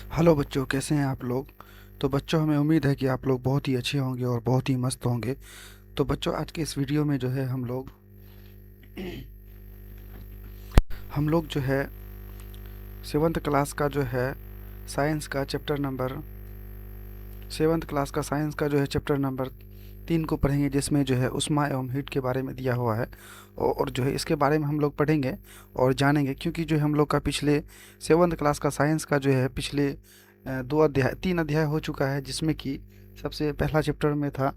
Hello बच्चों, कैसे हैं आप लोग। तो बच्चों, हमें उम्मीद है कि आप लोग बहुत ही अच्छे होंगे और बहुत ही मस्त होंगे। तो बच्चों, आज के इस वीडियो में जो है हम लोग जो है सेवन्थ क्लास का जो है साइंस का चैप्टर नंबर सेवन्थ क्लास का साइंस का जो है चैप्टर नंबर 3 को पढ़ेंगे, जिसमें जो है ऊष्मा एवं हीट के बारे में दिया हुआ है। और जो है इसके बारे में हम लोग पढ़ेंगे और जानेंगे, क्योंकि जो है हम लोग का पिछले सेवन्थ क्लास का साइंस का जो है पिछले 3 अध्याय हो चुका है, जिसमें कि सबसे पहला चैप्टर में था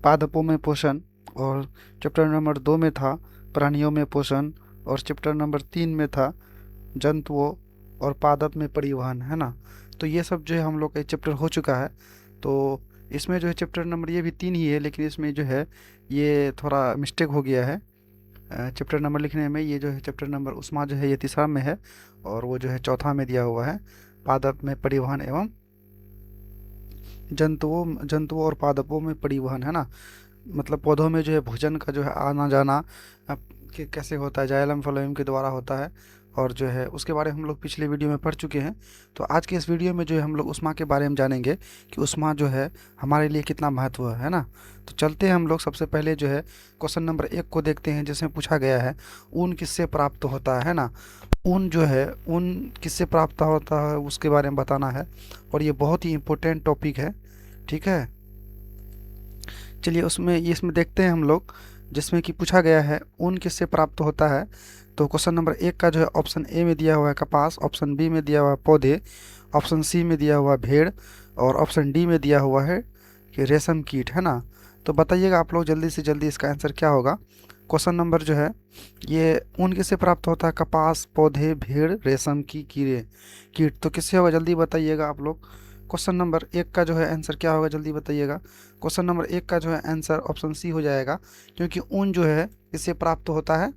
पादपों में पोषण, और चैप्टर नंबर 2 में था प्राणियों में पोषण, और चैप्टर नंबर 3 में था जंतुओं और पादप में परिवहन, है ना। तो ये सब जो है हम लोग का चैप्टर हो चुका है। तो इसमें जो है चैप्टर नंबर ये भी 3 ही है, लेकिन इसमें जो है ये थोड़ा मिस्टेक हो गया है चैप्टर नंबर लिखने में। ये जो है चैप्टर नंबर उस्मा जो है ये तीसरा में है, और वो जो है चौथा में दिया हुआ है पादप में परिवहन एवं जंतुओं जंतुओं और पादपों में परिवहन, है ना। मतलब पौधों में जो है भोजन का जो है आना जाना कैसे होता है, जाइलम फ्लोएम के द्वारा होता है, और जो है उसके बारे में हम लोग पिछले वीडियो में पढ़ चुके हैं। तो आज के इस वीडियो में जो है हम लोग उष्मा के बारे में जानेंगे कि उष्मा जो है हमारे लिए कितना महत्व है ना। तो चलते हैं हम लोग सबसे पहले जो है क्वेश्चन नंबर 1 को देखते हैं, जिसमें पूछा गया है ऊन किससे प्राप्त होता है ना। ऊन जो है ऊन किससे प्राप्त होता है उसके बारे में बताना है, और ये बहुत ही इम्पोर्टेंट टॉपिक है। ठीक है, चलिए इसमें देखते हैं हम लोग, जिसमें कि पूछा गया है ऊन किससे प्राप्त होता है। तो क्वेश्चन नंबर 1 का जो है ऑप्शन ए में दिया हुआ है कपास, ऑप्शन बी में दिया हुआ है पौधे, ऑप्शन सी में दिया हुआ है भेड़, और ऑप्शन डी में दिया हुआ है कि रेशम कीट, है ना। तो बताइएगा आप लोग जल्दी से जल्दी इसका आंसर क्या होगा। क्वेश्चन नंबर जो है ये ऊन किससे प्राप्त होता है, कपास, पौधे, भेड़, रेशम की कीड़े कीट। तो किससे होगा जल्दी बताइएगा आप लोग। क्वेश्चन नंबर 1 का जो है आंसर क्या होगा जल्दी बताइएगा। क्वेश्चन नंबर 1 का जो है आंसर ऑप्शन सी हो जाएगा, क्योंकि ऊन जो है इससे प्राप्त होता है,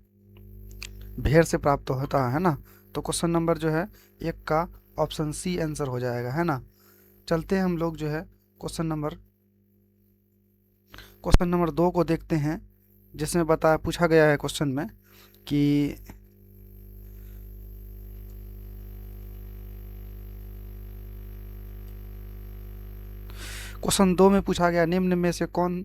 भेड़ से प्राप्त होता है ना। तो क्वेश्चन नंबर जो है 1 का ऑप्शन सी आंसर हो जाएगा, है ना। चलते हैं हम लोग जो है क्वेश्चन नंबर 2 को देखते हैं, जिसमें पूछा गया है क्वेश्चन में कि क्वेश्चन 2 में पूछा गया निम्न में से कौन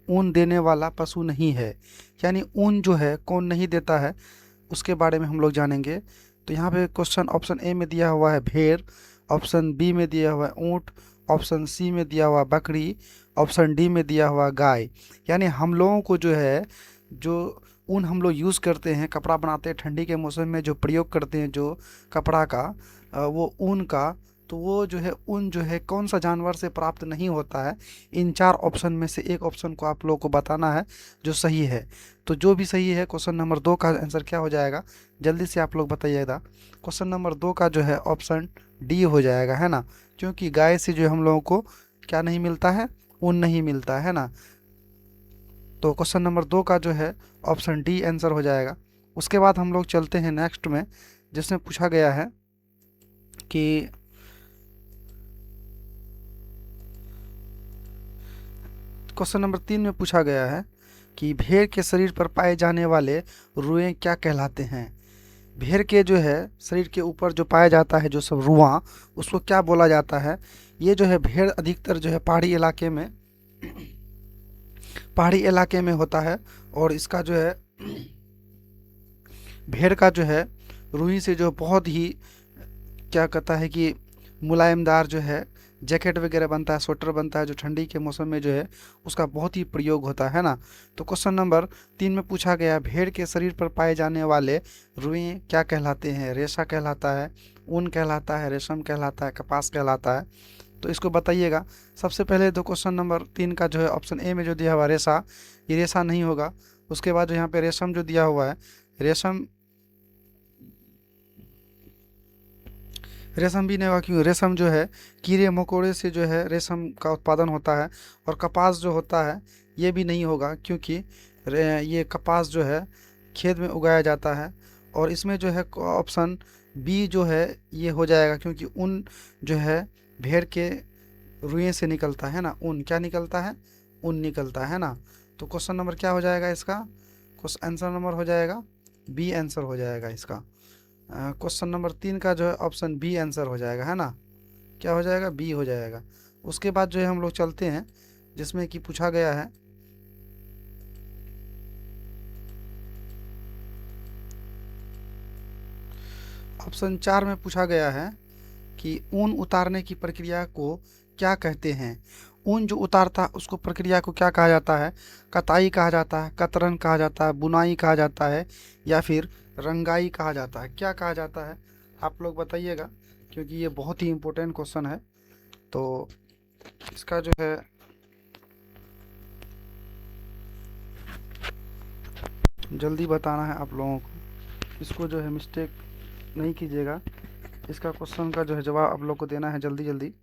ऊन देने वाला पशु नहीं है। यानी ऊन जो है कौन नहीं देता है, उसके बारे में हम लोग जानेंगे। तो यहाँ पे क्वेश्चन ऑप्शन ए में दिया हुआ है भेड़, ऑप्शन बी में दिया हुआ है ऊँट, ऑप्शन सी में दिया हुआ बकरी, ऑप्शन डी में दिया हुआ गाय। यानी हम लोगों को जो है जो ऊन हम लोग यूज़ करते हैं, कपड़ा बनाते हैं, ठंडी के मौसम में जो प्रयोग करते हैं जो कपड़ा का वो ऊन का, तो वो जो है ऊन जो है कौन सा जानवर से प्राप्त नहीं होता है। इन 4 ऑप्शन में से एक ऑप्शन को आप लोगों को बताना है जो सही है। तो जो भी सही है क्वेश्चन नंबर 2 का आंसर क्या हो जाएगा जल्दी से आप लोग बताइएगा। क्वेश्चन नंबर 2 का जो है ऑप्शन डी हो जाएगा, है ना। क्योंकि गाय से जो हम लोगों को क्या नहीं मिलता है, ऊन नहीं मिलता है ना। तो क्वेश्चन नंबर 2 का जो है ऑप्शन डी आंसर हो जाएगा। उसके बाद हम लोग चलते हैं नेक्स्ट में, जिसमें पूछा गया है कि क्वेश्चन नंबर 3 में पूछा गया है कि भेड़ के शरीर पर पाए जाने वाले रुएं क्या कहलाते हैं। भेड़ के जो है शरीर के ऊपर जो पाया जाता है जो सब रुआं, उसको क्या बोला जाता है। ये जो है भेड़ अधिकतर जो है पहाड़ी इलाके में होता है, और इसका जो है भेड़ का जो है रुई से जो बहुत ही क्या कहता है कि मुलायमदार जो है जैकेट वगैरह बनता है, स्वेटर बनता है, जो ठंडी के मौसम में जो है उसका बहुत ही प्रयोग होता है ना। तो क्वेश्चन नंबर 3 में पूछा गया भेड़ के शरीर पर पाए जाने वाले रुएं क्या कहलाते हैं। रेशा कहलाता है, ऊन कहलाता है, रेशम कहलाता है, कपास कहलाता है। तो इसको बताइएगा। सबसे पहले तो क्वेश्चन नंबर 3 का जो है ऑप्शन ए में जो दिया हुआ रेशा, ये रेशा नहीं होगा। उसके बाद जो यहाँ पे रेशम जो दिया हुआ है, रेशम रेशम भी नहीं होगा, क्योंकि रेशम जो है कीड़े मकोड़े से जो है रेशम का उत्पादन होता है। और कपास जो होता है ये भी नहीं होगा, क्योंकि ये कपास जो है खेत में उगाया जाता है। और इसमें जो है ऑप्शन बी जो है ये हो जाएगा, क्योंकि ऊन जो है भेड़ के रुएं से निकलता है ना। ऊन क्या निकलता है, ऊन निकलता है ना। तो क्वेश्चन नंबर क्या हो जाएगा इसका, क्वेश्चन आंसर नंबर हो जाएगा बी आंसर हो जाएगा इसका। क्वेश्चन नंबर 3 का जो है ऑप्शन बी आंसर हो जाएगा, है ना। क्या हो जाएगा, बी हो जाएगा। उसके बाद जो है हम लोग चलते हैं जिसमें कि पूछा गया है ऑप्शन 4 में पूछा गया है कि ऊन उतारने की प्रक्रिया को क्या कहते हैं। ऊन जो उतारता है उसको प्रक्रिया को क्या कहा जाता है। कताई कहा जाता है, कतरन कहा जाता है, बुनाई कहा जाता है, या फिर रंगाई कहा जाता है। क्या कहा जाता है आप लोग बताइएगा, क्योंकि ये बहुत ही इम्पोर्टेंट क्वेश्चन है। तो इसका जो है जल्दी बताना है आप लोगों को, इसको जो है मिस्टेक नहीं कीजिएगा। इसका क्वेश्चन का जो है जवाब आप लोग को देना है जल्दी जल्दी।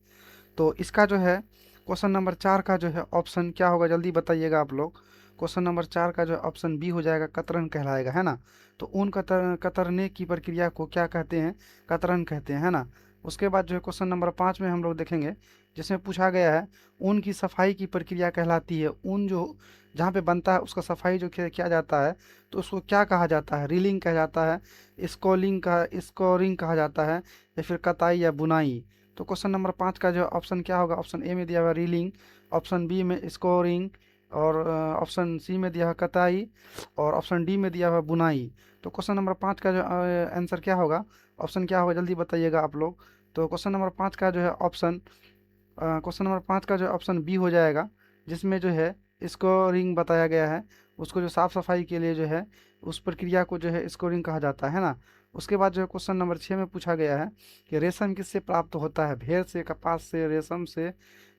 तो इसका जो है क्वेश्चन नंबर 4 का जो है ऑप्शन क्या होगा, जल्दी बताइएगा आप लोग। क्वेश्चन नंबर 4 का जो है ऑप्शन बी हो जाएगा, कतरन कहलाएगा, है ना। तो ऊन कतरने की प्रक्रिया को क्या कहते हैं, कतरन कहते हैं, है ना। उसके बाद जो है क्वेश्चन नंबर 5 में हम लोग देखेंगे जिसमें पूछा गया है ऊन की सफाई की प्रक्रिया कहलाती है। ऊन जो जहाँ पे बनता है उसका सफाई जो किया जाता है तो उसको क्या कहा जाता है, रीलिंग कहा जाता है, स्कोरिंग कहा जाता है, या फिर कताई या बुनाई। तो क्वेश्चन नंबर 5 का जो ऑप्शन क्या होगा, ऑप्शन ए में दिया हुआ रीलिंग, ऑप्शन बी में स्कोरिंग, और ऑप्शन सी में दिया हुआ कताई, और ऑप्शन डी में दिया हुआ बुनाई। तो क्वेश्चन नंबर 5 का जो आंसर क्या होगा, ऑप्शन क्या होगा, जल्दी बताइएगा आप लोग। तो क्वेश्चन नंबर 5 का जो है ऑप्शन क्वेश्चन नंबर 5 का जो ऑप्शन बी हो जाएगा, जिसमें जो है स्कोरिंग बताया गया है। उसको जो साफ़ सफाई के लिए जो है उस प्रक्रिया को जो है स्कोरिंग कहा जाता है ना। उसके बाद जो है क्वेश्चन नंबर 6 में पूछा गया है कि रेशम किससे प्राप्त होता है, भेड़ से, कपास से, रेशम से,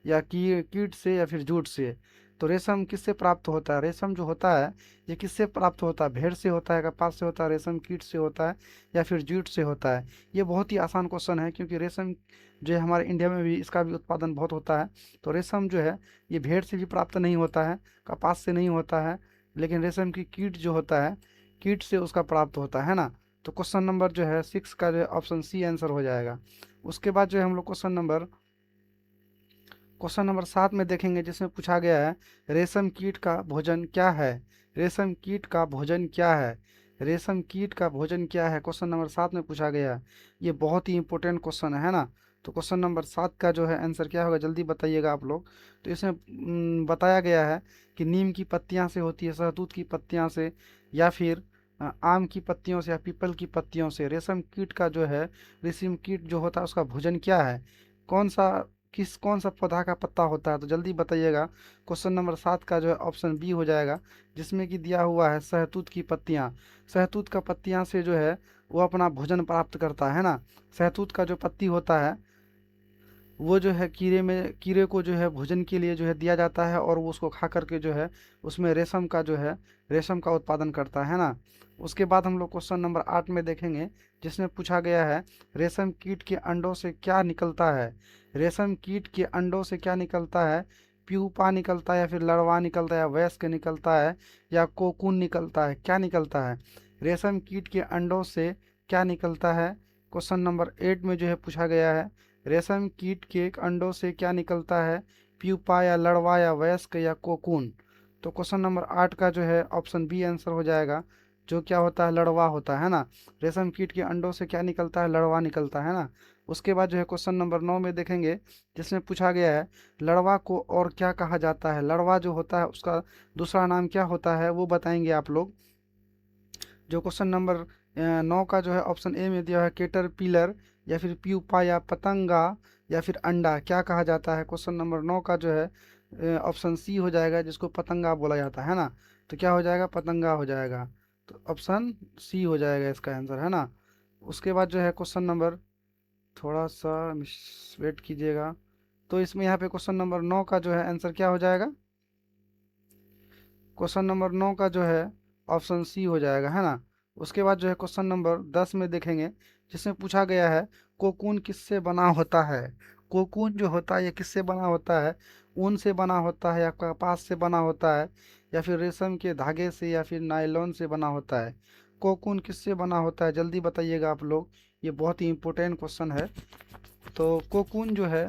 या कीट से, या फिर जूट से। तो रेशम किससे प्राप्त होता है, रेशम जो होता है ये किससे प्राप्त होता है, भेड़ से होता है, कपास से होता है, रेशम कीट से होता है, या फिर जूट से होता है। ये बहुत ही आसान क्वेश्चन है, क्योंकि रेशम जो है हमारे इंडिया में भी इसका भी उत्पादन बहुत होता है। तो रेशम जो है ये भेड़ से भी प्राप्त नहीं होता है, कपास से नहीं होता है, लेकिन रेशम की कीट जो होता है, कीट से उसका प्राप्त होता है ना। तो क्वेश्चन नंबर जो है 6 का जो है ऑप्शन सी आंसर हो जाएगा। उसके बाद जो है हम लोग क्वेश्चन नंबर 7 में देखेंगे जिसमें पूछा गया है रेशम कीट का भोजन क्या है। रेशम कीट का भोजन क्या है, रेशम कीट का भोजन क्या है, क्वेश्चन नंबर 7 में पूछा गया है। ये बहुत ही इंपॉर्टेंट क्वेश्चन है ना। तो क्वेश्चन नंबर 7 का जो है आंसर क्या होगा, जल्दी बताइएगा आप लोग। तो इसमें बताया गया है कि नीम की पत्तियां से होती है, शहतूत की पत्तियां से, या फिर आम की पत्तियों से, या पीपल की पत्तियों से। रेशम कीट का जो है, रेशम कीट जो होता है उसका भोजन क्या है, कौन सा कौन सा पौधा का पत्ता होता है, तो जल्दी बताइएगा। क्वेश्चन नंबर 7 का जो है ऑप्शन बी हो जाएगा, जिसमें कि दिया हुआ है शहतूत की पत्तियां। शहतूत का पत्तियां से जो है वो अपना भोजन प्राप्त करता है ना। शहतूत का जो पत्ती होता है वो जो है कीड़े को जो है भोजन के लिए जो है दिया जाता है, और वो उसको खा करके जो है उसमें रेशम का जो है रेशम का उत्पादन करता है ना। उसके बाद हम लोग क्वेश्चन नंबर 8 में देखेंगे जिसमें पूछा गया है रेशम कीट के अंडों से क्या निकलता है। रेशम कीट के अंडों से क्या निकलता है, प्यूपा निकलता है, या फिर लड़वा निकलता है, या वयस्क निकलता है, या कोकून निकलता है, क्या निकलता है। रेशम कीट के अंडों से क्या निकलता है, क्वेश्चन नंबर 8 में जो है पूछा गया है रेशम कीट के अंडों से क्या निकलता है, प्यूपा, या लड़वा, या वयस्क, या कोकून। तो क्वेश्चन नंबर 8 का जो है ऑप्शन बी आंसर हो जाएगा, जो क्या होता है, लड़वा होता है ना। रेशम कीट के अंडों से क्या निकलता है, लड़वा निकलता है ना। उसके बाद जो है क्वेश्चन नंबर 9 में देखेंगे जिसमें पूछा गया है लड़वा को और क्या कहा जाता है। लड़वा जो होता है उसका दूसरा नाम क्या होता है वो बताएंगे आप लोग। जो क्वेश्चन नंबर 9 का जो है ऑप्शन ए में दिया है केटरपिलर, या फिर प्यूपा, या पतंगा, या फिर अंडा, क्या कहा जाता है। क्वेश्चन नंबर 9 का जो है ऑप्शन सी हो जाएगा, जिसको पतंगा बोला जाता है ना। तो क्या हो जाएगा, पतंगा हो जाएगा। तो ऑप्शन सी हो जाएगा इसका आंसर, है ना। उसके बाद जो है क्वेश्चन नंबर, थोड़ा सा वेट कीजिएगा। तो इसमें यहाँ पे क्वेश्चन नंबर 9 का जो है आंसर क्या हो जाएगा, क्वेश्चन नंबर 9 का जो है ऑप्शन सी हो जाएगा, है ना। उसके बाद जो है क्वेश्चन नंबर 10 में देखेंगे जिसमें पूछा गया है कोकून किससे बना होता है। कोकून जो होता है ये किससे बना होता है, ऊन से बना होता है, या कपास से बना होता है, या फिर रेशम के धागे से, या फिर नायलॉन से बना होता है। कोकून किससे बना होता है, जल्दी बताइएगा आप लोग। ये बहुत ही इंपॉर्टेंट क्वेश्चन है। तो कोकून जो है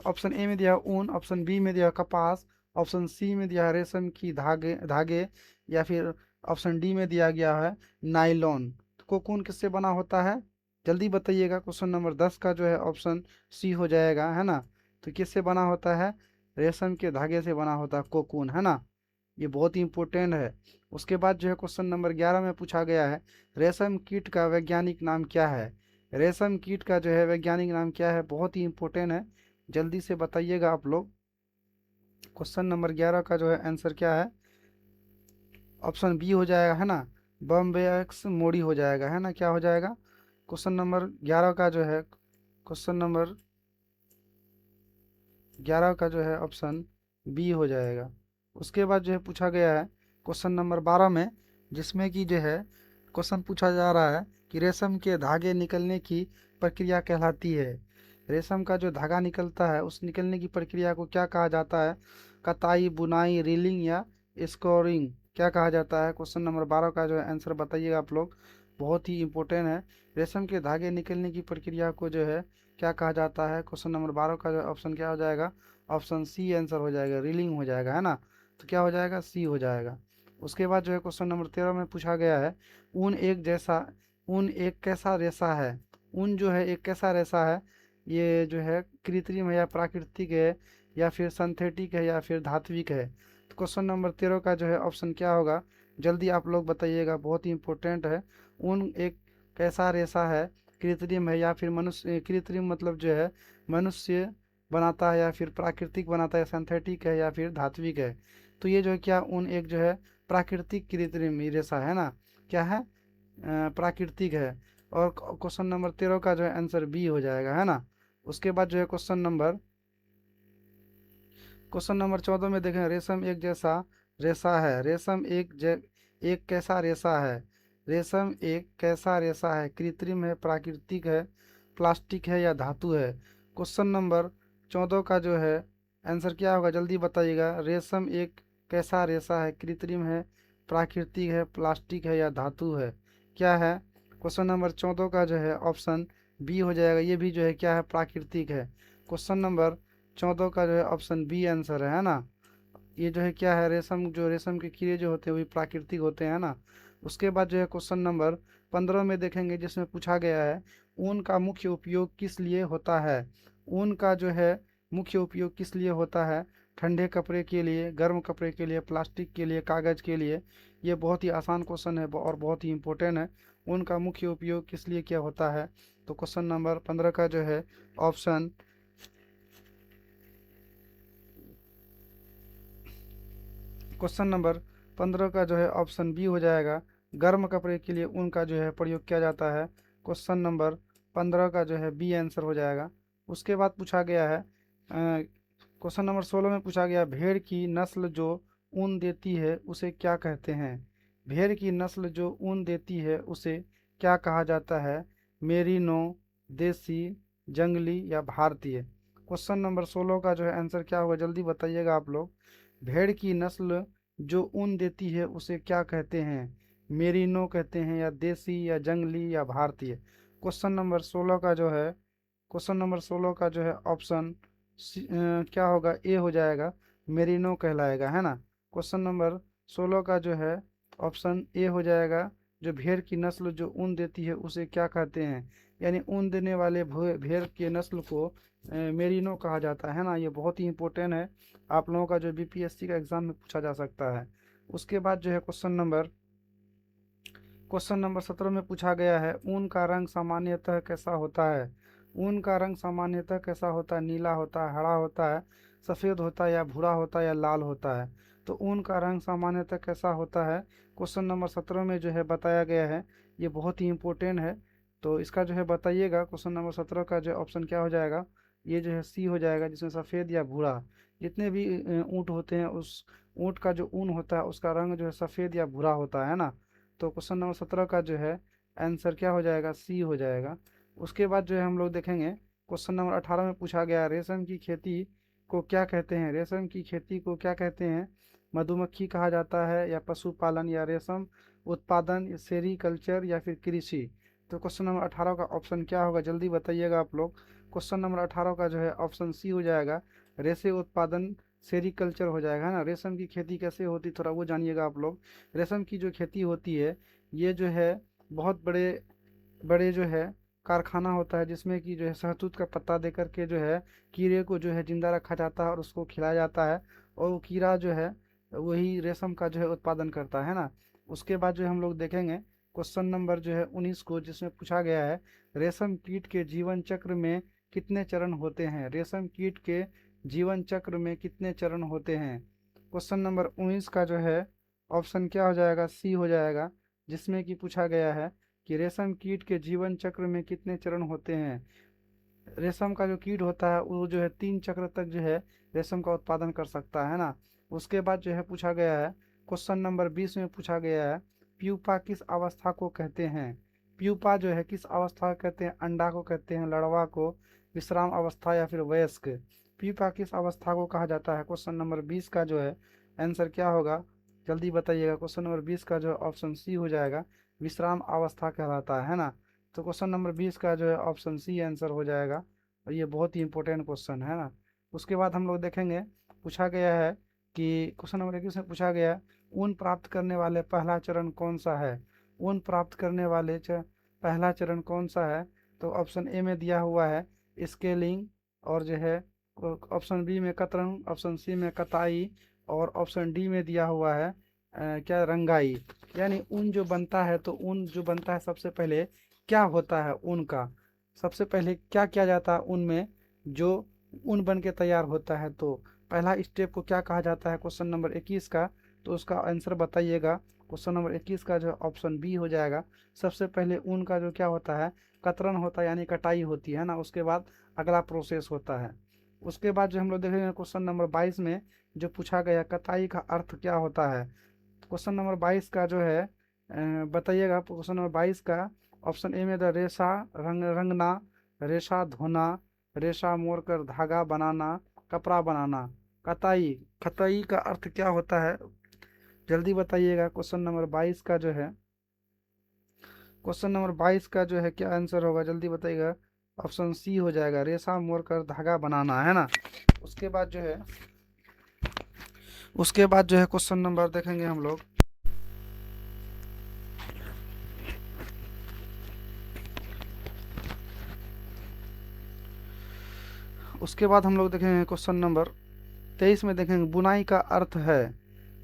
ऑप्शन ए में दिया है ऊन, ऑप्शन बी में दिया है कपास, ऑप्शन सी में दिया है रेशम की धागे धागे, या फिर ऑप्शन डी में दिया गया है नाइलॉन। तो कोकून किससे बना होता है, जल्दी बताइएगा। क्वेश्चन नंबर 10 का जो है ऑप्शन सी हो जाएगा, है ना। तो किससे बना होता है? रेशम के धागे से बना होता है कोकून, है ना। ये बहुत ही इंपॉर्टेंट है। उसके बाद जो है क्वेश्चन नंबर 11 में पूछा गया है, रेशम कीट का वैज्ञानिक नाम क्या है? रेशम कीट का जो है वैज्ञानिक नाम क्या है? बहुत ही इंपॉर्टेंट है, जल्दी से बताइएगा आप लोग। क्वेश्चन नंबर 11 का जो है आंसर क्या है? ऑप्शन बी हो जाएगा, है ना। बम्बेक्स मोड़ी हो जाएगा, है ना। क्या हो जाएगा? क्वेश्चन नंबर 11 का जो है, क्वेश्चन नंबर 11 का जो है ऑप्शन बी हो जाएगा। उसके बाद जो है पूछा गया है क्वेश्चन नंबर 12 में, जिसमें कि जो है क्वेश्चन पूछा जा रहा है कि रेशम के धागे निकलने की प्रक्रिया कहलाती है। रेशम का जो धागा निकलता है उस निकलने की प्रक्रिया को क्या कहा जाता है? कताई, बुनाई, रीलिंग या स्कोरिंग, क्या कहा जाता है? क्वेश्चन नंबर 12 का जो है आंसर बताइएगा आप लोग, बहुत ही इंपॉर्टेंट है। रेशम के धागे निकलने की प्रक्रिया को जो है क्या कहा जाता है? क्वेश्चन नंबर 12 का जो ऑप्शन क्या हो जाएगा? ऑप्शन सी आंसर हो जाएगा, रीलिंग हो जाएगा, है ना। तो क्या हो जाएगा? सी हो जाएगा। उसके बाद जो है क्वेश्चन नंबर 13 में पूछा गया है, ऊन एक जैसा ऊन एक कैसा रेशा है? ऊन जो है एक कैसा रेशा है? ये जो है कृत्रिम है या प्राकृतिक है, या फिर सिंथेटिक है, या फिर धात्विक है? तो क्वेश्चन नंबर 13 का जो है ऑप्शन क्या होगा? जल्दी आप लोग बताइएगा, बहुत ही इंपॉर्टेंट है। ऊन एक कैसा रेशा है? कृत्रिम है या फिर मनुष्य, कृत्रिम मतलब जो है मनुष्य बनाता है, या फिर प्राकृतिक बनाता है, सिंथेटिक है, या फिर धात्विक है? तो ये जो है क्या, ऊन एक जो है प्राकृतिक कृत्रिम रेशा है ना। क्या है? प्राकृतिक है। और क्वेश्चन नंबर 13 का जो है आंसर बी हो जाएगा, है ना। उसके बाद जो है क्वेश्चन नंबर 14 में देखें, रेशम एक जैसा रेशा है। एक कैसा रेशा है? रेशम एक कैसा रेशा है? कृत्रिम है, प्राकृतिक है, प्लास्टिक है, या धातु है? क्वेश्चन नंबर 14 का जो है आंसर क्या होगा? जल्दी बताइएगा। रेशम एक कैसा रेशा है? कृत्रिम है, प्राकृतिक है, प्लास्टिक है, या धातु है? क्या है? क्वेश्चन नंबर 14 का जो है ऑप्शन बी हो जाएगा। ये भी जो है क्या है? प्राकृतिक है। क्वेश्चन नंबर 14 का जो है ऑप्शन बी आंसर है ना। ये जो है क्या है? रेशम के कीड़े जो होते हैं वही प्राकृतिक होते हैं ना। उसके बाद जो है क्वेश्चन नंबर 15 में देखेंगे, जिसमें पूछा गया है, ऊन का मुख्य उपयोग किस लिए होता है? ऊन का जो है मुख्य उपयोग किस लिए होता है? ठंडे कपड़े के लिए, गर्म कपड़े के लिए, प्लास्टिक के लिए, कागज के लिए? ये बहुत ही आसान क्वेश्चन है और बहुत ही इंपॉर्टेंट है। ऊन का मुख्य उपयोग किस लिए क्या होता है? तो क्वेश्चन नंबर 15 का जो है ऑप्शन क्वेश्चन नंबर 15 का जो है ऑप्शन बी हो जाएगा। गर्म कपड़े के लिए ऊन का जो है प्रयोग किया जाता है। क्वेश्चन नंबर 15 का जो है बी आंसर हो जाएगा। उसके बाद पूछा गया है क्वेश्चन नंबर 16 में पूछा गया, भेड़ की नस्ल जो ऊन देती है उसे क्या कहते हैं? भेड़ की नस्ल जो ऊन देती है उसे क्या कहा जाता है? मेरिनो, देसी, जंगली, या भारतीय? क्वेश्चन नंबर 16 का जो है आंसर क्या होगा? जल्दी बताइएगा आप लोग। भेड़ की नस्ल जो ऊन देती है उसे क्या कहते हैं? मेरिनो कहते हैं, या देसी, या जंगली, या भारतीय? क्वेश्चन नंबर 16 का जो है क्वेश्चन नंबर 16 का जो है ऑप्शन क्या होगा? ए हो जाएगा, मेरिनो कहलाएगा, है ना। क्वेश्चन नंबर 16 का जो है ऑप्शन ए हो जाएगा। जो भेड़ की नस्ल जो ऊन देती है उसे क्या कहते हैं? यानी ऊन देने वाले भेड़ के नस्ल को मेरिनो कहा जाता है ना। ये बहुत ही इंपॉर्टेंट है, आप लोगों का जो बीपीएससी का एग्जाम में पूछा जा सकता है। उसके बाद जो है क्वेश्चन नंबर 17 में पूछा गया है, ऊन का रंग सामान्यतः कैसा होता है? ऊन का रंग सामान्यतः कैसा होता है? नीला होता है, हरा होता है, सफ़ेद होता है, या भूरा होता है, या लाल होता है? तो ऊन का रंग सामान्यतः कैसा होता है? क्वेश्चन नंबर 17 में जो है बताया गया है। ये बहुत ही इंपॉर्टेंट है, तो इसका जो है बताइएगा। क्वेश्चन नंबर 17 का जो ऑप्शन क्या हो जाएगा? ये जो है सी हो जाएगा, जिसमें सफ़ेद या भूरा, जितने भी ऊँट होते हैं उस ऊँट का जो ऊन होता है उसका रंग जो है सफ़ेद या भूरा होता है ना। तो क्वेश्चन नंबर 17 का जो है आंसर क्या हो जाएगा? सी हो जाएगा। उसके बाद जो है हम लोग देखेंगे, क्वेश्चन नंबर 18 में पूछा गया, रेशम की खेती को क्या कहते हैं? रेशम की खेती को क्या कहते हैं? मधुमक्खी कहा जाता है, या पशुपालन, या रेशम उत्पादन, या सेरीकल्चर, या फिर कृषि? तो क्वेश्चन नंबर 18 का ऑप्शन क्या होगा? जल्दी बताइएगा आप लोग। क्वेश्चन नंबर 18 का जो है ऑप्शन सी हो जाएगा, रेशे उत्पादन, सेरीकल्चर हो जाएगा, है ना। रेशम की खेती कैसे होती, थोड़ा वो जानिएगा आप लोग। रेशम की जो खेती होती है, ये जो है बहुत बड़े बड़े जो है कारखाना होता है जिसमें कि जो है शहतूत का पत्ता दे करके जो है कीड़े को जो है जिंदा रखा जाता है और उसको खिलाया जाता है, और वो कीड़ा जो है वही रेशम का जो है उत्पादन करता है ना। उसके बाद जो है हम लोग देखेंगे क्वेश्चन नंबर जो है 19 को, जिसमें पूछा गया है रेशम कीट के जीवन चक्र में कितने चरण होते हैं। रेशम कीट के जीवन चक्र में कितने चरण होते हैं। क्वेश्चन नंबर 19 का जो है ऑप्शन क्या हो जाएगा, सी हो जाएगा, जिसमें कि पूछा गया है कि रेशम कीट के जीवन चक्र में कितने चरण होते हैं। रेशम का जो कीट होता है वो जो है 3 चक्र तक जो है रेशम का उत्पादन कर सकता है ना। उसके बाद जो है पूछा गया है क्वेश्चन नंबर 20 में पूछा गया है प्यूपा किस अवस्था को कहते हैं। प्यूपा जो है किस अवस्था को कहते हैं, अंडा को कहते हैं, लड़वा को, विश्राम अवस्था या फिर वयस्क। प्यूपा किस अवस्था को कहा जाता है। क्वेश्चन नंबर 20 का जो है आंसर क्या होगा, जल्दी बताइएगा। क्वेश्चन नंबर 20 का जो है ऑप्शन सी हो जाएगा, विश्राम अवस्था कहलाता है ना। तो क्वेश्चन नंबर 20 का जो है ऑप्शन सी आंसर हो जाएगा, और ये बहुत ही इंपॉर्टेंट क्वेश्चन है ना। उसके बाद हम लोग देखेंगे पूछा गया है कि क्वेश्चन नंबर 21 में पूछा गया है ऊन प्राप्त करने वाले पहला चरण कौन सा है। ऊन प्राप्त करने वाले पहला चरण कौन सा है। तो ऑप्शन ए में दिया हुआ है स्केलिंग, और जो है ऑप्शन बी में कतरन, ऑप्शन सी में कताई, और ऑप्शन डी में दिया हुआ है क्या, रंगाई। यानी ऊन जो बनता है, तो ऊन जो बनता है सबसे पहले क्या होता है ऊन का, सबसे पहले क्या किया जाता है ऊन में, जो ऊन बन के तैयार होता है, तो पहला स्टेप को क्या कहा जाता है क्वेश्चन नंबर 21 का। तो उसका आंसर बताइएगा। क्वेश्चन नंबर 21 का जो ऑप्शन बी हो जाएगा। सबसे पहले ऊन का जो क्या होता है, कतरन होता है, यानी कटाई होती है ना। उसके बाद अगला प्रोसेस होता है। उसके बाद जो हम लोग देखेंगे क्वेश्चन नंबर 22 में जो पूछा गया कताई का अर्थ क्या होता है। क्वेश्चन नंबर 22 का जो है बताइएगा। क्वेश्चन नंबर 22 का ऑप्शन ए में द रेशा रंगना, रेशा धोना, रेशा मोड़कर धागा बनाना, कपड़ा बनाना। कताई, कताई का अर्थ क्या होता है, जल्दी बताइएगा। क्वेश्चन नंबर 22 का जो है, क्वेश्चन नंबर 22 का जो है क्या आंसर होगा, जल्दी बताइएगा। ऑप्शन सी हो जाएगा, रेशा मोड़कर धागा बनाना है ना। उसके बाद जो है, उसके बाद जो है क्वेश्चन नंबर देखेंगे हम लोग। उसके बाद हम लोग देखेंगे क्वेश्चन नंबर 23 में देखेंगे बुनाई का अर्थ है।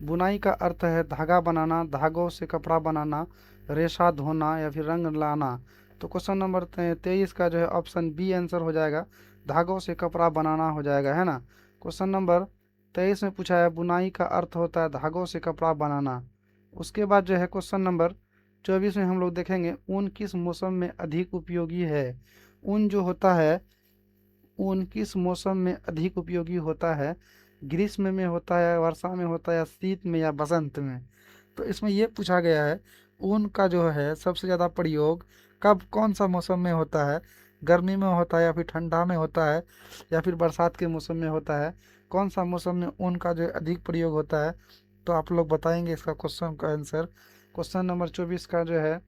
बुनाई का अर्थ है धागा बनाना, धागों से कपड़ा बनाना, रेशा धोना या फिर रंग लाना। तो क्वेश्चन नंबर 23 का जो है ऑप्शन बी आंसर हो जाएगा, धागों से कपड़ा बनाना हो जाएगा है ना। क्वेश्चन नंबर 23 में पूछा है बुनाई का अर्थ होता है धागों से कपड़ा बनाना। उसके बाद जो है क्वेश्चन नंबर 24 में हम लोग देखेंगे ऊन किस मौसम में अधिक उपयोगी है। ऊन जो होता है, ऊन किस मौसम में अधिक उपयोगी होता है, ग्रीष्म में होता है, वर्षा में होता है, या शीत में, या बसंत में। तो इसमें ये पूछा गया है ऊन का जो है सबसे ज़्यादा प्रयोग कब, कौन सा मौसम में होता है, गर्मी में होता है या फिर ठंडा में होता है या फिर बरसात के मौसम में होता है, कौन सा मौसम में ऊन का जो है अधिक प्रयोग होता है। तो आप लोग बताएंगे इसका क्वेश्चन का आंसर। क्वेश्चन नंबर 24 का जो है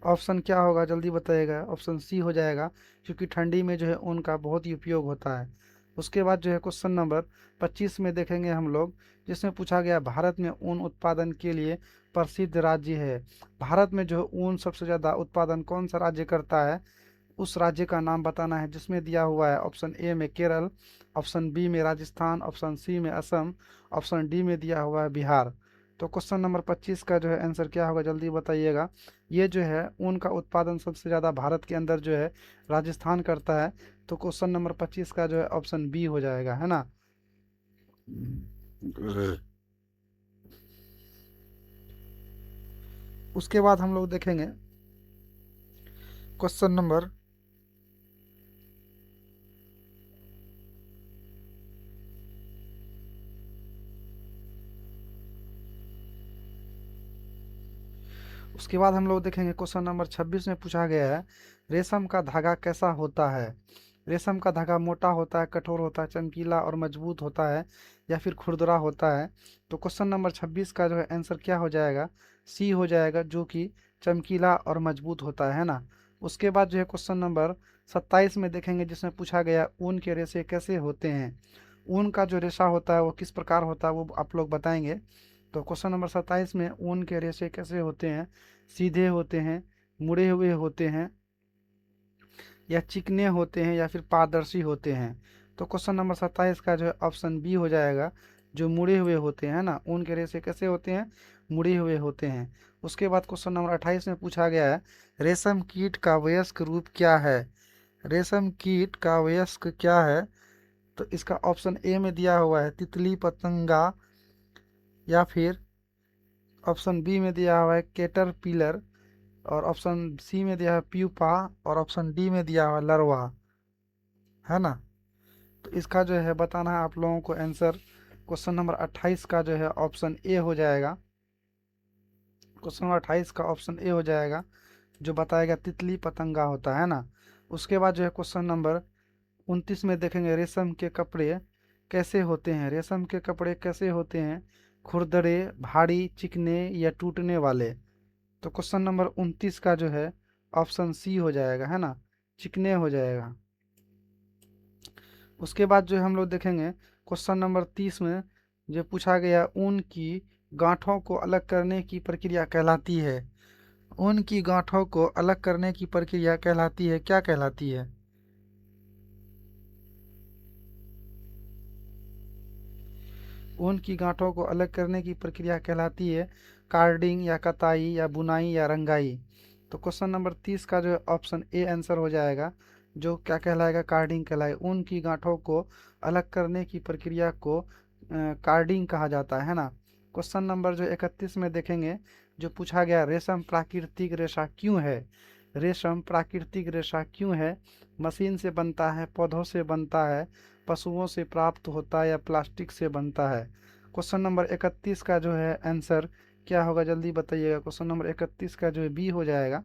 ऑप्शन क्या होगा, जल्दी बताइएगा। ऑप्शन सी हो जाएगा, क्योंकि ठंडी में जो है ऊन का बहुत ही उपयोग होता है। उसके बाद जो है क्वेश्चन नंबर 25 में देखेंगे हम लोग, जिसमें पूछा गया भारत में ऊन उत्पादन के लिए प्रसिद्ध राज्य है। भारत में जो है ऊन सबसे ज़्यादा उत्पादन कौन सा राज्य करता है, उस राज्य का नाम बताना है। जिसमें दिया हुआ है ऑप्शन ए में केरल, ऑप्शन बी में राजस्थान, ऑप्शन सी में असम, ऑप्शन डी में दिया हुआ है बिहार। तो क्वेश्चन नंबर 25 का जो है आंसर क्या होगा, जल्दी बताइएगा। ये जो है ऊन का उत्पादन सबसे ज़्यादा भारत के अंदर जो है राजस्थान करता है। तो क्वेश्चन नंबर 25 का जो है ऑप्शन बी हो जाएगा है ना। उसके बाद हम लोग देखेंगे क्वेश्चन नंबर, उसके बाद हम लोग देखेंगे क्वेश्चन नंबर 26 में पूछा गया है रेशम का धागा कैसा होता है। रेशम का धागा मोटा होता है, कठोर होता है, चमकीला और मजबूत होता है, या फिर खुरदरा होता है। तो क्वेश्चन नंबर 26 का जो है आंसर क्या हो जाएगा, सी हो जाएगा, जो कि चमकीला और मजबूत होता है ना। उसके बाद जो है क्वेश्चन नंबर 27 में देखेंगे, जिसमें पूछा गया ऊन के रेशे कैसे होते हैं। ऊन का जो रेशा होता है वो किस प्रकार होता है, वो आप लोग बताएंगे। तो क्वेश्चन नंबर 27 में ऊन के रेशे कैसे होते हैं, सीधे होते हैं, मुड़े हुए होते हैं, या चिकने होते हैं या फिर पारदर्शी होते हैं। तो क्वेश्चन नंबर 27 का जो है ऑप्शन बी हो जाएगा, जो मुड़े हुए होते हैं ना, ऊन के रेशे कैसे होते हैं, मुड़े हुए होते हैं। उसके बाद क्वेश्चन नंबर 28 में पूछा गया है, रेशम कीट का वयस्क रूप क्या है। रेशम कीट का वयस्क क्या है, तो इसका ऑप्शन ए में दिया हुआ है तितली पतंगा, या फिर ऑप्शन बी में दिया हुआ है कैटरपिलर, और ऑप्शन सी में दिया है प्यूपा, और ऑप्शन डी में दिया हुआ है लर्वा, है ना। तो इसका जो है बताना है आप लोगों को आंसर। क्वेश्चन नंबर 28 का जो है ऑप्शन ए हो जाएगा। क्वेश्चन नंबर 28 का ऑप्शन ए हो जाएगा, जो बताएगा तितली पतंगा होता है ना। उसके बाद जो है क्वेश्चन नंबर 29 में देखेंगे, रेशम के कपड़े कैसे होते हैं। रेशम के कपड़े कैसे होते हैं, खुरदरे, भारी, चिकने या टूटने वाले। तो क्वेश्चन नंबर 29 का जो है ऑप्शन सी हो जाएगा, है ना, चिकने हो जाएगा। उसके बाद जो हम लोग देखेंगे क्वेश्चन नंबर 30 में, जो पूछा गया ऊन की गांठों को अलग करने की प्रक्रिया कहलाती है। ऊन की गांठों को अलग करने की प्रक्रिया कहलाती है, क्या कहलाती है। ऊन की गांठों को अलग करने की प्रक्रिया कहलाती है कार्डिंग या कताई या बुनाई या रंगाई। तो क्वेश्चन नंबर 30 का जो है ऑप्शन ए आंसर हो जाएगा, जो क्या कहलाएगा, कार्डिंग कहलाएगा। ऊन की गांठों को अलग करने की प्रक्रिया को कार्डिंग कहा जाता है ना। क्वेश्चन नंबर जो 31 में देखेंगे, जो पूछा गया रेशम प्राकृतिक रेशा क्यों है। रेशम प्राकृतिक रेशा क्यों है, मशीन से बनता है, पौधों से बनता है, पशुओं से प्राप्त होता है या प्लास्टिक से बनता है। क्वेश्चन नंबर 31 का जो है आंसर क्या होगा, जल्दी बताइएगा। क्वेश्चन नंबर 31 का जो है बी हो जाएगा,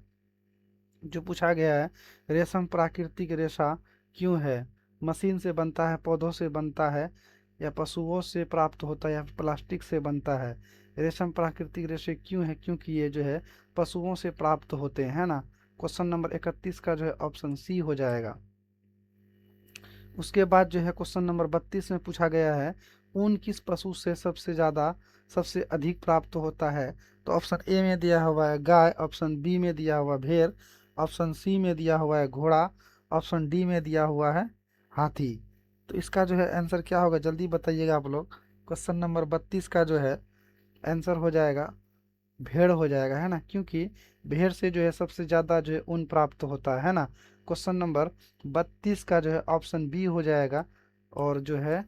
जो पूछा गया है रेशम प्राकृतिक रेशा क्यों है, मशीन से बनता है, पौधों से बनता है, या पशुओं से प्राप्त होता है या प्लास्टिक से बनता है। रेशम प्राकृतिक रेशे क्यों है, क्योंकि ये जो है पशुओं से प्राप्त होते हैं, है ना। क्वेश्चन नंबर 31 का जो है ऑप्शन सी हो जाएगा। उसके बाद जो है क्वेश्चन नंबर 32 में पूछा गया है, ऊन किस पशु से सबसे अधिक प्राप्त होता है। तो ऑप्शन ए में दिया हुआ है गाय, ऑप्शन बी में दिया हुआ भेड़, ऑप्शन सी में दिया हुआ है घोड़ा, ऑप्शन डी में दिया हुआ है हाथी। तो इसका जो है आंसर क्या होगा, जल्दी बताइएगा आप लोग। क्वेश्चन नंबर 32 का जो है आंसर हो जाएगा भेड़ हो जाएगा, है ना, क्योंकि भेड़ से जो है सबसे ज़्यादा जो है ऊन प्राप्त होता है ना। क्वेश्चन नंबर 32 का जो है ऑप्शन बी हो जाएगा, और जो है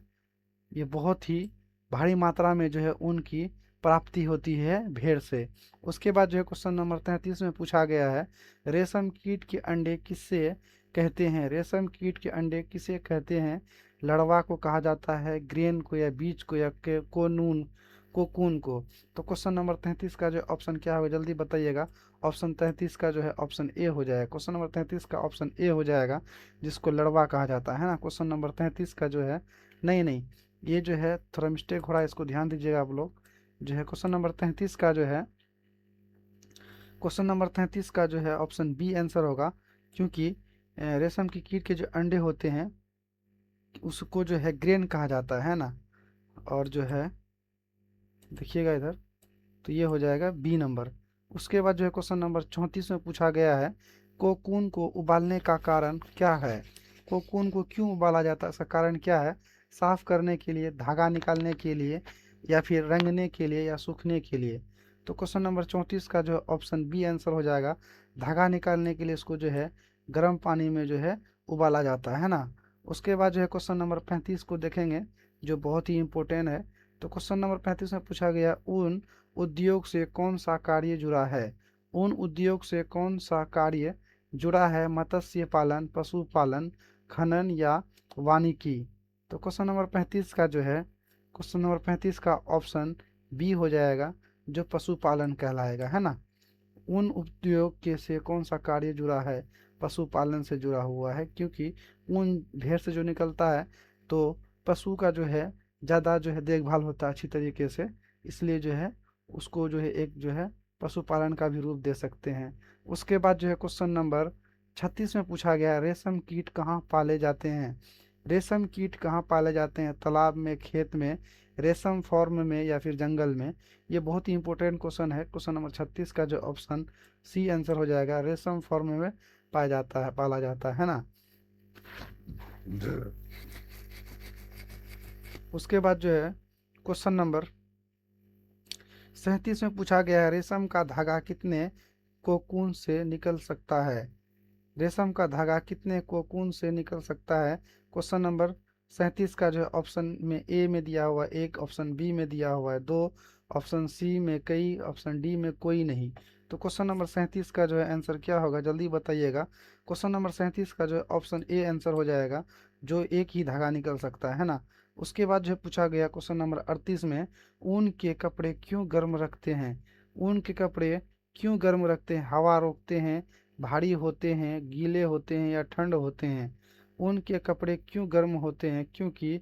ये बहुत ही भारी मात्रा में जो है ऊन की प्राप्ति होती है भेड़ से। उसके बाद जो है क्वेश्चन नंबर 33 में पूछा गया है, रेशम कीट के अंडे किससे कहते हैं। रेशम कीट के अंडे किसे कहते हैं, लड़वा को कहा जाता है, ग्रेन को, या बीज को, या कोनून कोकून को। तो क्वेश्चन नंबर 33 का जो ऑप्शन क्या होगा, जल्दी बताइएगा। ऑप्शन 33 का जो है ऑप्शन ए हो जाएगा। क्वेश्चन नंबर 33 का ऑप्शन ए हो जाएगा, जिसको लड़वा कहा जाता है ना। क्वेश्चन नंबर 33 का जो है, नहीं नहीं, ये जो है थोड़ा मिस्टेक हो रहा है, इसको ध्यान दीजिएगा आप लोग। जो है क्वेश्चन नंबर 33 का जो है, क्वेश्चन नंबर 33 का जो है ऑप्शन बी आंसर होगा, क्योंकि रेशम की कीट के जो अंडे होते हैं उसको जो है ग्रेन कहा जाता है ना। और जो है देखिएगा इधर, तो ये हो जाएगा बी नंबर। उसके बाद जो है क्वेश्चन नंबर 34 में पूछा गया है, कोकून को उबालने का कारण क्या है। कोकून को क्यों उबाला जाता है, इसका कारण क्या है। साफ करने के लिए, धागा निकालने के लिए, या फिर रंगने के लिए, या सूखने के लिए। तो क्वेश्चन नंबर 34 का जो ऑप्शन बी आंसर हो जाएगा, धागा निकालने के लिए इसको जो है गर्म पानी में जो है उबाला जाता है ना। उसके बाद जो है क्वेश्चन नंबर 35 को देखेंगे, जो बहुत ही इंपॉर्टेंट है। तो क्वेश्चन नंबर 35 में पूछा गया, ऊन उद्योग से कौन सा कार्य जुड़ा है। ऊन उद्योग से कौन सा कार्य जुड़ा है, मत्स्य पालन, पशुपालन, खनन या वानिकी। तो क्वेश्चन नंबर 35 का जो है, क्वेश्चन नंबर 35 का ऑप्शन बी हो जाएगा, जो पशुपालन कहलाएगा, है ना। ऊन उद्योग के से कौन सा कार्य जुड़ा है, पशुपालन से जुड़ा हुआ है, क्योंकि ऊन भेड़ से जो निकलता है तो पशु का जो है ज़्यादा जो है देखभाल होता है अच्छी तरीके से, इसलिए जो है उसको जो है एक जो है पशुपालन का भी रूप दे सकते हैं। उसके बाद जो है क्वेश्चन नंबर 36 में पूछा गया, रेशम कीट कहाँ पाले जाते हैं। रेशम कीट कहाँ पाले जाते हैं, तालाब में, खेत में, रेशम फॉर्म में, या फिर जंगल में। ये बहुत ही इंपॉर्टेंट क्वेश्चन है। क्वेश्चन नंबर 36 का जो ऑप्शन सी आंसर हो जाएगा, रेशम फॉर्म में पाया जाता है, पाला जाता है ना। उसके बाद जो है क्वेश्चन नंबर 37 में पूछा गया है, रेशम का धागा कितने कोकून से निकल सकता है? रेशम का धागा कितने कोकून से निकल सकता है? क्वेश्चन नंबर 37 का जो है ऑप्शन में ए में दिया हुआ है एक, ऑप्शन बी में दिया हुआ है दो, ऑप्शन सी में कई, ऑप्शन डी में कोई नहीं। तो क्वेश्चन नंबर 37 का जो है आंसर क्या होगा, जल्दी बताइएगा। क्वेश्चन नंबर 37 का जो है ऑप्शन ए आंसर हो जाएगा, जो एक ही धागा निकल सकता है ना। उसके बाद जो है पूछा गया क्वेश्चन नंबर 38 में, ऊन के कपड़े क्यों गर्म रखते हैं? ऊन के कपड़े क्यों गर्म रखते हैं? हवा रोकते हैं, भारी होते हैं, गीले होते हैं या ठंड होते हैं? ऊन के कपड़े क्यों गर्म होते हैं? क्योंकि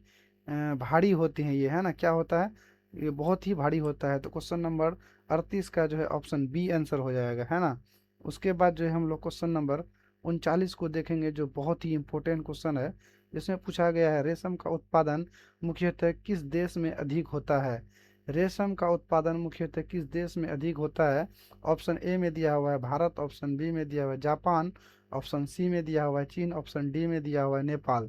भारी होते हैं ये, है ना। क्या होता है, ये बहुत ही भारी होता है। तो क्वेश्चन नंबर 38 का जो है ऑप्शन बी आंसर हो जाएगा, है ना। उसके बाद जो है हम लोग क्वेश्चन नंबर 39 को देखेंगे, जो बहुत ही इंपॉर्टेंट क्वेश्चन है। जिसमें पूछा गया है, रेशम का उत्पादन मुख्यतः किस देश में अधिक होता है? रेशम का उत्पादन मुख्यतः किस देश में अधिक होता है? ऑप्शन ए में दिया हुआ है भारत, ऑप्शन बी में दिया हुआ है जापान, ऑप्शन सी में दिया हुआ है चीन, ऑप्शन डी में दिया हुआ है नेपाल।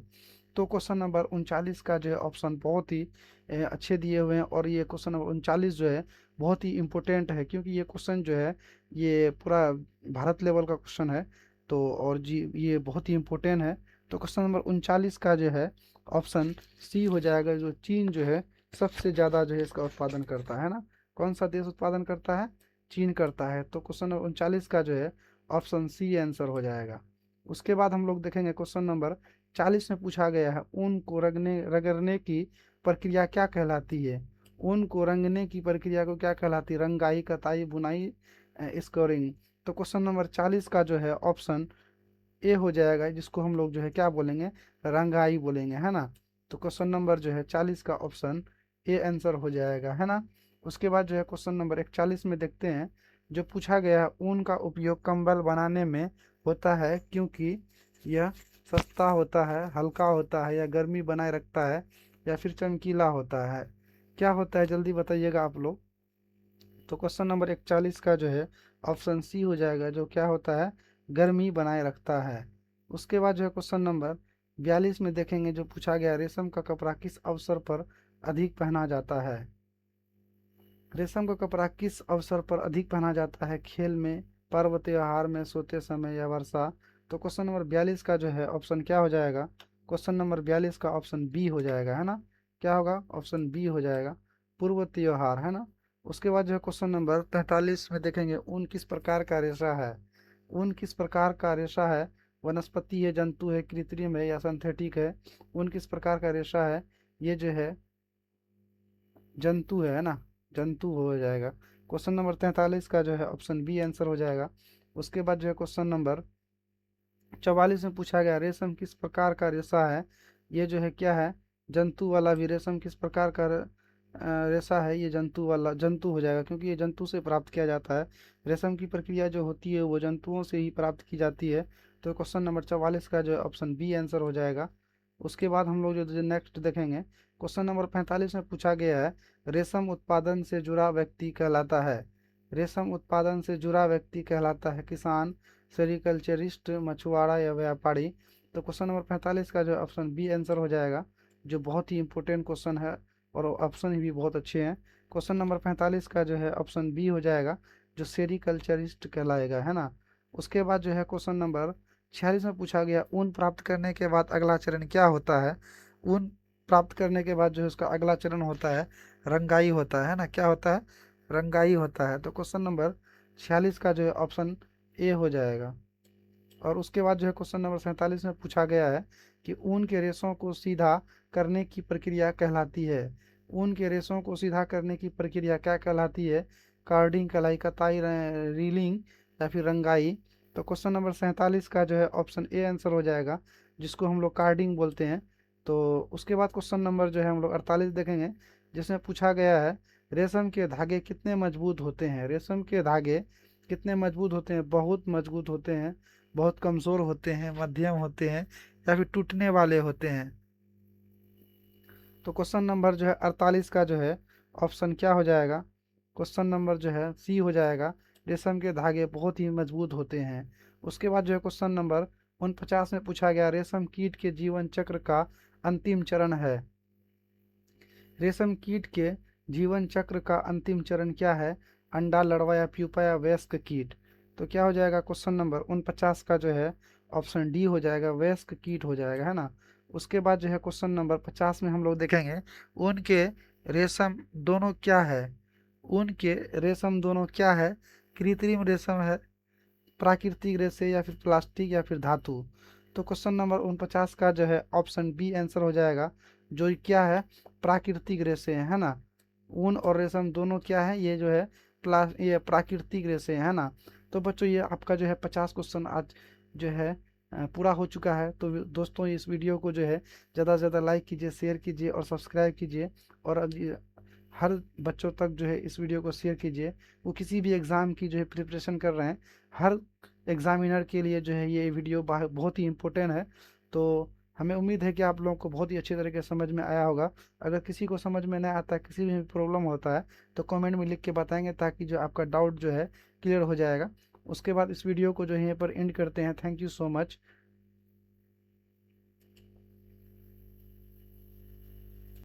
तो क्वेश्चन नंबर 39 का जो है ऑप्शन बहुत ही अच्छे दिए हुए हैं, और ये क्वेश्चन नंबर 39 जो है बहुत ही इम्पोर्टेंट है, क्योंकि ये क्वेश्चन जो है ये पूरा भारत लेवल का क्वेश्चन है। तो और जी ये बहुत ही इम्पोर्टेंट है। तो क्वेश्चन नंबर 39 का जो है ऑप्शन सी हो जाएगा, जो चीन जो है सबसे ज़्यादा जो है इसका उत्पादन करता है ना। कौन सा देश उत्पादन करता है? चीन करता है। तो क्वेश्चन नंबर 39 का जो है ऑप्शन सी आंसर हो जाएगा। उसके बाद हम लोग देखेंगे क्वेश्चन नंबर 40 में पूछा गया है, ऊन को रगड़ने की प्रक्रिया क्या कहलाती है? ऊन को रंगने की प्रक्रिया को क्या कहलाती है? रंगाई, कताई, बुनाई, स्कोरिंग। तो क्वेश्चन नंबर 40 का जो है ऑप्शन ए हो जाएगा, जिसको हम लोग जो है क्या बोलेंगे, रंगाई बोलेंगे, है ना। तो क्वेश्चन नंबर जो है 40 का ऑप्शन ए आंसर हो जाएगा, है ना। उसके बाद जो है क्वेश्चन नंबर 41 में देखते हैं, जो पूछा गया है, ऊन का उपयोग कंबल बनाने में होता है क्योंकि यह सस्ता होता है, हल्का होता है, या गर्मी बनाए रखता है, या फिर चमकीला होता है? क्या होता है, जल्दी बताइएगा आप लोग। तो क्वेश्चन नंबर 41 का जो है ऑप्शन सी हो जाएगा, जो क्या होता है, गर्मी बनाए रखता है। उसके बाद जो है क्वेश्चन नंबर 42 में देखेंगे, जो पूछा गया, रेशम का कपड़ा किस अवसर पर अधिक पहना जाता है? रेशम का कपड़ा किस अवसर पर अधिक पहना जाता है? खेल में, पर्व त्योहार में, सोते समय, या वर्षा? तो क्वेश्चन नंबर 42 का जो है ऑप्शन क्या हो जाएगा, क्वेश्चन नंबर 42 का ऑप्शन बी हो जाएगा, है ना। क्या होगा, ऑप्शन बी हो जाएगा, पूर्व त्योहार, है ना। उसके बाद जो है क्वेश्चन नंबर 43 में देखेंगे, ऊन किस प्रकार का रेशा है? ऊन किस प्रकार का रेशा है? वनस्पति है, जंतु है, कृत्रिम है, या सिंथेटिक है? ऊन किस प्रकार का रेशा है? ये जो है जंतु है ना, जंतु हो जाएगा। क्वेश्चन नंबर 43 का जो है ऑप्शन बी आंसर हो जाएगा। उसके बाद जो है क्वेश्चन नंबर 44 में पूछा गया, रेशम किस प्रकार का रेशा है? ये जो है क्या है, जंतु वाला भी। रेशम किस प्रकार का रेशा है? ये जंतु वाला, जंतु हो जाएगा, क्योंकि ये जंतु से प्राप्त किया जाता है। रेशम की प्रक्रिया जो होती है वो जंतुओं से ही प्राप्त की जाती है। तो क्वेश्चन नंबर 44 का जो है ऑप्शन बी आंसर हो जाएगा। उसके बाद हम लोग जो नेक्स्ट देखेंगे, क्वेश्चन नंबर 45 में पूछा गया है, रेशम उत्पादन से जुड़ा व्यक्ति कहलाता है? रेशम उत्पादन से जुड़ा व्यक्ति कहलाता है किसान, सेरिकल्चरिस्ट, मछुआरा, या व्यापारी? तो क्वेश्चन नंबर 45 का जो ऑप्शन बी आंसर हो जाएगा, जो बहुत ही इंपॉर्टेंट क्वेश्चन है, और ऑप्शन भी बहुत अच्छे हैं। क्वेश्चन नंबर 45 का जो है ऑप्शन बी हो जाएगा, जो सेरिकल्चरिस्ट कहलाएगा, है ना। उसके बाद जो है क्वेश्चन नंबर 46 में पूछा गया, ऊन प्राप्त करने के बाद अगला चरण क्या होता है? ऊन प्राप्त करने के बाद जो है उसका अगला चरण होता है रंगाई होता है ना। क्या होता है, रंगाई होता है। तो क्वेश्चन नंबर 46 का जो है ऑप्शन ए हो जाएगा। और उसके बाद जो है क्वेश्चन नंबर 47 में पूछा गया है कि रीलून के रेशों को सीधा करने की प्रक्रिया कहलाती है? ऊन के रेशों को सीधा करने की प्रक्रिया क्या कहलाती है? कार्डिंग, कलाई, कताई, रीलिंग, या फिर रंगाई? तो क्वेश्चन नंबर 47 का जो है ऑप्शन ए आंसर हो जाएगा, जिसको हम लोग कार्डिंग बोलते हैं। तो उसके बाद क्वेश्चन नंबर जो है हम लोग 48 देखेंगे, जिसमें पूछा गया है, रेशम के धागे कितने मजबूत होते हैं? रेशम के धागे कितने मजबूत होते हैं? बहुत मजबूत होते हैं, बहुत कमज़ोर होते हैं, मध्यम होते हैं, या फिर टूटने वाले होते हैं? तो क्वेश्चन नंबर जो है 48 का जो है ऑप्शन क्या हो जाएगा, क्वेश्चन नंबर जो है सी हो जाएगा, रेशम के धागे बहुत ही मजबूत होते हैं, उसके बाद जो है क्वेश्चन नंबर 49 में पूछा गया, रेशम कीट के जीवन चक्र का अंतिम चरण है। रेशम कीट के जीवन चक्र का अंतिम चरण क्या है? अंडा, larva या प्यूपा या वयस्क कीट? तो क्या हो जाएगा क्वेश्चन नंबर 49 का जो है ऑप्शन डी हो जाएगा, वयस्क कीट हो जाएगा, है ना। उसके बाद जो है क्वेश्चन नंबर 50 में हम लोग देखेंगे, उनके रेशम दोनों क्या है? उनके रेशम दोनों क्या है? कृत्रिम रेशम है, प्राकृतिक रेशे, या फिर प्लास्टिक, या फिर धातु? तो क्वेश्चन नंबर 49 का जो है ऑप्शन बी आंसर हो जाएगा, जो क्या है, प्राकृतिक रेशे है ना। ऊन और रेशम दोनों क्या है, ये जो है ये प्राकृतिक रेशे है ना। तो बच्चों ये आपका जो है 50 क्वेश्चन आज जो है पूरा हो चुका है। तो दोस्तों इस वीडियो को जो है ज़्यादा से ज़्यादा लाइक कीजिए, शेयर कीजिए और सब्सक्राइब कीजिए, और हर बच्चों तक जो है इस वीडियो को शेयर कीजिए। वो किसी भी एग्ज़ाम की जो है प्रिपरेशन कर रहे हैं, हर एग्ज़ामिनर के लिए जो है ये वीडियो बहुत ही इम्पोर्टेंट है। तो हमें उम्मीद है कि आप लोगों को बहुत ही अच्छी तरीके से समझ में आया होगा। अगर किसी को समझ में नहीं आता है, किसी भी प्रॉब्लम होता है, तो कमेंट में लिख के बताएंगे, ताकि जो आपका डाउट जो है क्लियर हो जाएगा। उसके बाद इस वीडियो को जो है यहाँ पर एंड करते हैं। Thank you so much.